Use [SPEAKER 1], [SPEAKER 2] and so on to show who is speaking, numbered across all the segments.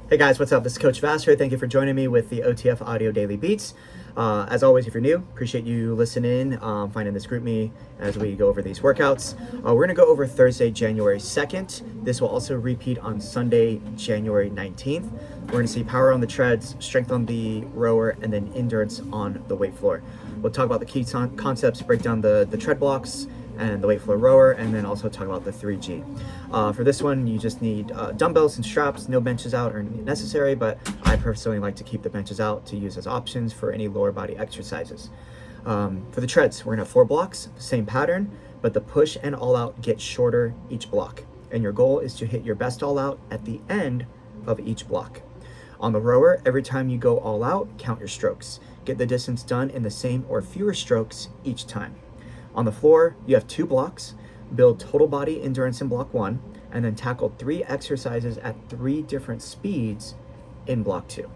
[SPEAKER 1] Hey guys, what's up? This is Coach Vass here. Thank you for joining me with the OTF Audio Daily Beats. As always, if you're new, appreciate you listening, finding this group me as we go over these workouts. We're going to go over Thursday, January 2nd. This will also repeat on Sunday, January 19th. We're going to see power on the treads, strength on the rower, and then endurance on the weight floor. We'll talk about the key concepts, break down the tread blocks, and the weight floor rower, and then also talk about the 3G. For this one, you just need dumbbells and straps. No benches out are necessary, but I personally like to keep the benches out to use as options for any lower body exercises. For the treads, we're gonna have 4 blocks, same pattern, but the push and all out get shorter each block. And your goal is to hit your best all out at the end of each block. On the rower, every time you go all out, count your strokes. Get the distance done in the same or fewer strokes each time. On the floor, you have 2 blocks. Build total body endurance in block 1, and then tackle 3 exercises at 3 different speeds in block 2.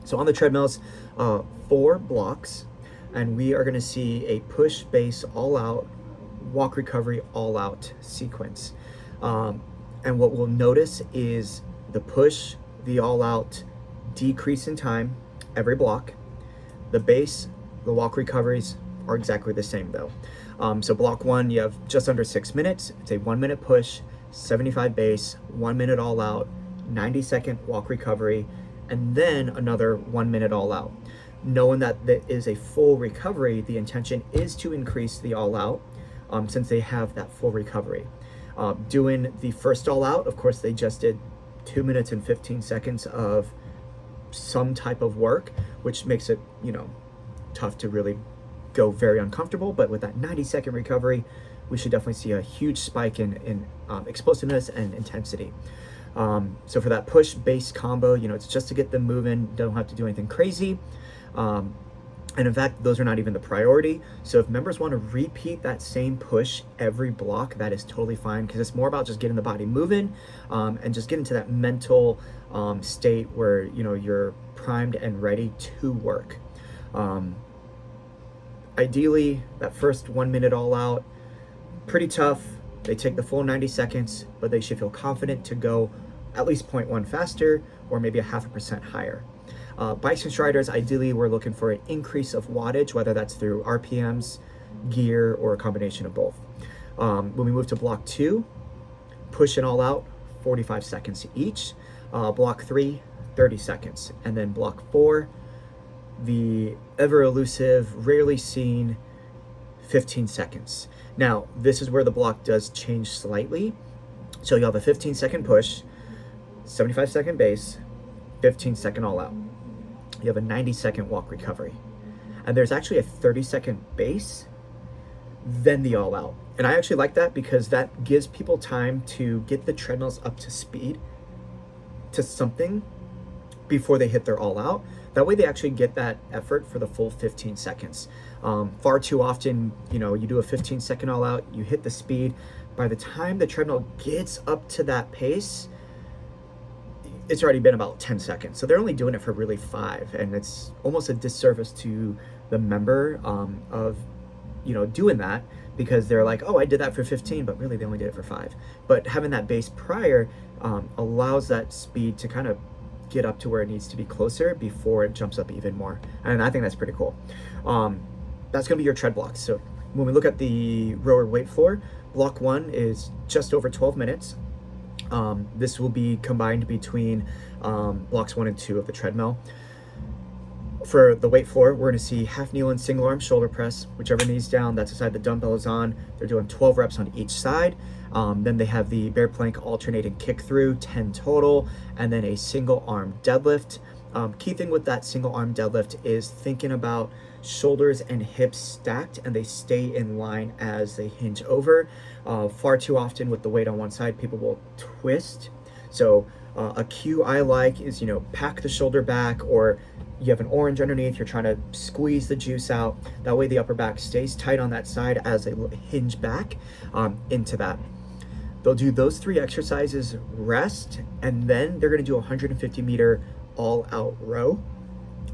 [SPEAKER 1] So on the treadmills, 4 blocks, and we are gonna see a push, base, all out, walk recovery, all out sequence. And what we'll notice is the push, the all out decrease in time every block. The base, the walk recoveries are exactly the same though. So block 1, you have just under 6 minutes. It's a 1-minute push, 75 base, 1 minute all out, 90-second walk recovery, and then another 1 minute all out. Knowing that that is a full recovery, the intention is to increase the all out since they have that full recovery. Doing the first all out, of course, they just did 2 minutes and 15 seconds of some type of work, which makes it, tough to really go very uncomfortable. But with that 90-second recovery, we should definitely see a huge spike in explosiveness and intensity. So for that push base combo, it's just to get them moving. Don't have to do anything crazy. And in fact, those are not even the priority. So if members want to repeat that same push every block, that is totally fine, because it's more about just getting the body moving and just getting to that mental state where you're primed and ready to work. Ideally, that first 1 minute all out, pretty tough. They take the full 90 seconds, but they should feel confident to go at least 0.1 faster or maybe a 0.5% higher. Bikes and striders, ideally, we're looking for an increase of wattage, whether that's through RPMs, gear, or a combination of both. When we move to block 2, push and all out, 45 seconds each. Block 3, 30 seconds. And then block 4, the ever elusive, rarely seen 15 seconds. Now, this is where the block does change slightly. So you'll have a 15-second push, 75-second base, 15-second all out. You have a 90-second walk recovery. And there's actually a 30-second base, then the all out. And I actually like that because that gives people time to get the treadmills up to speed to something before they hit their all out. That way they actually get that effort for the full 15 seconds. Far too often, you do a 15-second all out, you hit the speed. By the time the treadmill gets up to that pace, it's already been about 10 seconds. So they're only doing it for really 5. And it's almost a disservice to the member of, doing that, because they're like, oh, I did that for 15, but really they only did it for 5. But having that base prior allows that speed to kind of get up to where it needs to be closer before it jumps up even more. And I think that's pretty cool. That's gonna be your tread blocks. So when we look at the rower weight floor, block 1 is just over 12 minutes. This will be combined between blocks 1 and 2 of the treadmill. For the weight floor, we're gonna see half kneel and single arm shoulder press, whichever knee's down, that's the side the dumbbell is on. They're doing 12 reps on each side. Then they have the bear plank alternating kick through, 10 total, and then a single arm deadlift. Key thing with that single arm deadlift is thinking about shoulders and hips stacked and they stay in line as they hinge over. Far too often with the weight on one side, people will twist. So a cue I like is, pack the shoulder back, or you have an orange underneath, you're trying to squeeze the juice out. That way the upper back stays tight on that side as they hinge back into that. They'll do those 3 exercises, rest, and then they're gonna do a 150-meter all-out row,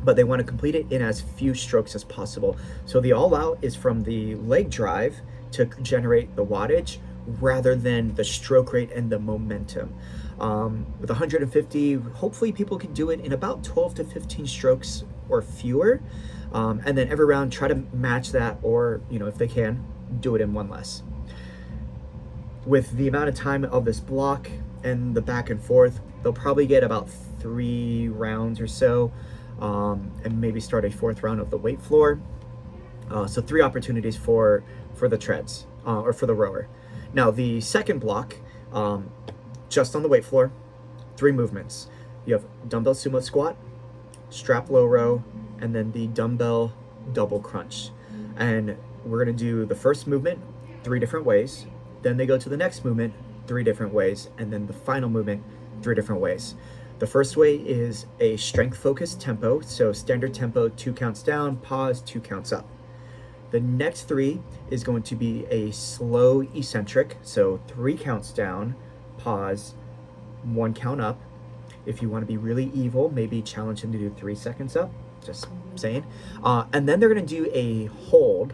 [SPEAKER 1] but they wanna complete it in as few strokes as possible. So the all-out is from the leg drive to generate the wattage rather than the stroke rate and the momentum. With 150, hopefully people can do it in about 12 to 15 strokes or fewer. And then every round, try to match that, or, if they can, do it in one less. With the amount of time of this block and the back and forth, they'll probably get about 3 rounds or so, and maybe start a 4th round of the weight floor. So 3 opportunities for the treads, or for the rower. Now the second block, just on the weight floor, 3 movements. You have dumbbell sumo squat, strap low row, and then the dumbbell double crunch. And we're gonna do the first movement 3 different ways, then they go to the next movement 3 different ways, and then the final movement 3 different ways. The first way is a strength focused tempo, so standard tempo, 2 counts down, pause, 2 counts up. The next 3 is going to be a slow eccentric, so 3 counts down, pause, 1 count up. If you want to be really evil, maybe challenge them to do 3 seconds up, just saying. And then they're going to do a hold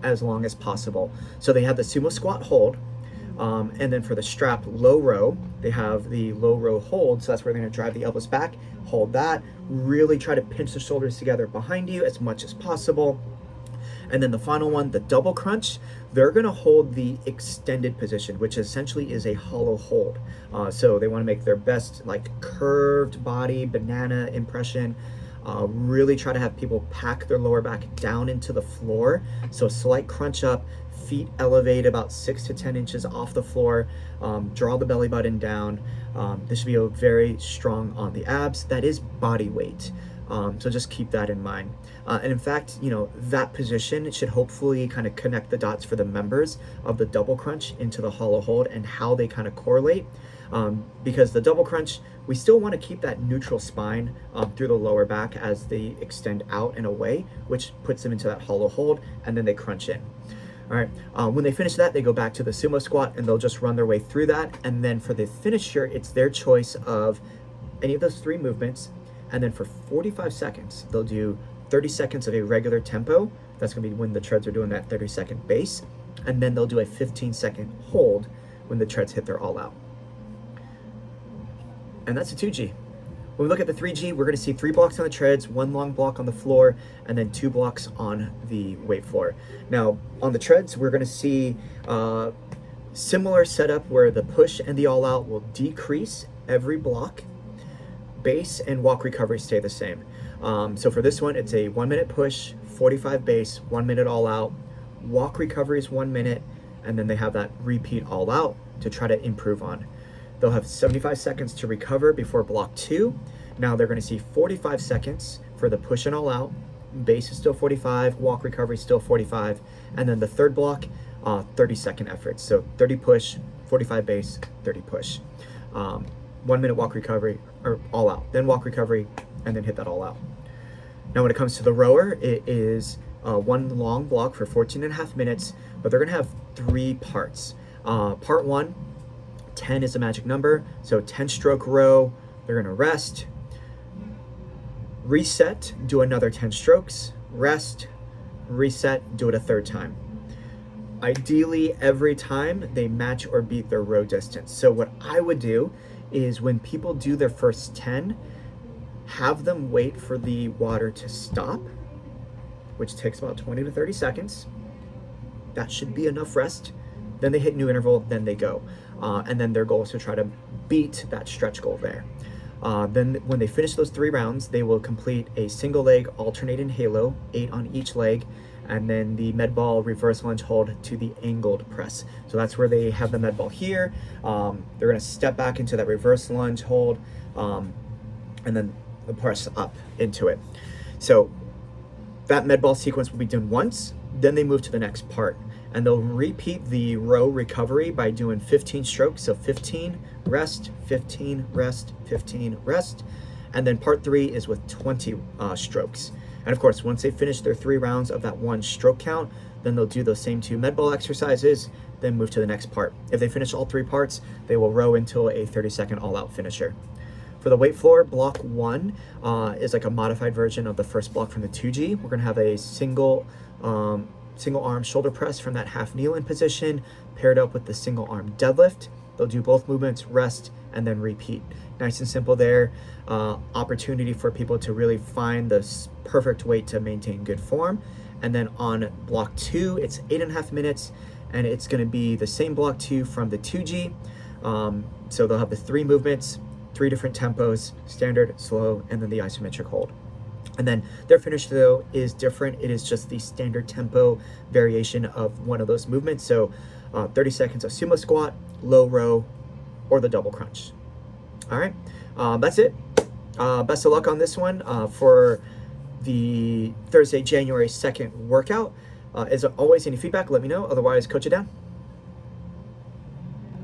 [SPEAKER 1] as long as possible. So they have the sumo squat hold, and then for the strap low row, they have the low row hold. So that's where they're going to drive the elbows back, hold that, really try to pinch the shoulders together behind you as much as possible. And then the final one, the double crunch, they're going to hold the extended position, which essentially is a hollow hold. So they want to make their best curved body, banana impression. Really try to have people pack their lower back down into the floor. So slight crunch up, feet elevate about 6 to 10 inches off the floor. Draw the belly button down. This should be very strong on the abs. That is body weight. So just keep that in mind. And in fact, that position should hopefully kind of connect the dots for the members of the double crunch into the hollow hold and how they kind of correlate. Because the double crunch, we still want to keep that neutral spine through the lower back as they extend out and away, which puts them into that hollow hold, and then they crunch in. All right, when they finish that, they go back to the sumo squat and they'll just run their way through that. And then for the finisher, it's their choice of any of those 3 movements. And then for 45 seconds, they'll do 30 seconds of a regular tempo. That's gonna be when the treads are doing that 30-second base. And then they'll do a 15-second hold when the treads hit their all out. And that's a 2G. When we look at the 3G, we're gonna see 3 blocks on the treads, 1 long block on the floor, and then 2 blocks on the weight floor. Now, on the treads, we're gonna see similar setup where the push and the all out will decrease every block. Base and walk recovery stay the same. So for this one, it's a 1 minute push, 45 base, 1 minute all out. Walk recovery is 1 minute, and then they have that repeat all out to try to improve on. They'll have 75 seconds to recover before block 2. Now they're going to see 45 seconds for the push and all out. Base is still 45, walk recovery still 45, and then the third block, 30-second efforts. So 30 push, 45 base, 30 push. 1 minute walk recovery, or all out, then walk recovery, and then hit that all out. Now when it comes to the rower, it is 1 long block for 14.5 minutes, but they're gonna have 3 parts. Part 1, 10 is the magic number, so 10-stroke row, they're gonna rest, reset, do another 10 strokes, rest, reset, do it a 3rd time. Ideally, every time they match or beat their row distance. So what I would do is when people do their first 10, have them wait for the water to stop, which takes about 20 to 30 seconds. That should be enough rest. Then they hit new interval, then they go. And then their goal is to try to beat that stretch goal there. Then when they finish those 3 rounds, they will complete a single leg alternating halo, 8 on each leg, and then the med ball reverse lunge hold to the angled press. So that's where they have the med ball here. They're gonna step back into that reverse lunge hold, and then press up into it. So that med ball sequence will be done once, then they move to the next part. And they'll repeat the row recovery by doing 15 strokes. So 15, rest, 15, rest, 15, rest. And then part 3 is with 20 strokes. And of course, once they finish their 3 rounds of that 1 stroke count, then they'll do those same 2 med ball exercises, then move to the next part. If they finish all 3 parts, they will row until a 30-second all-out finisher. For the weight floor, block 1 is like a modified version of the first block from the 2G. We're gonna have a single arm shoulder press from that half kneel in position, paired up with the single arm deadlift. They'll do both movements, rest, and then repeat. Nice and simple there. Opportunity for people to really find the perfect way to maintain good form. And then on block 2, it's 8.5 minutes, and it's going to be the same block 2 from the 2G. So they'll have the 3 movements, 3 different tempos, standard, slow, and then the isometric hold. And then their finish, though, is different. It is just the standard tempo variation of one of those movements. So 30 seconds of sumo squat, low row, or the double crunch. All right, that's it. Best of luck on this one for the Thursday, January 2nd workout. As always, any feedback, let me know. Otherwise, coach it down.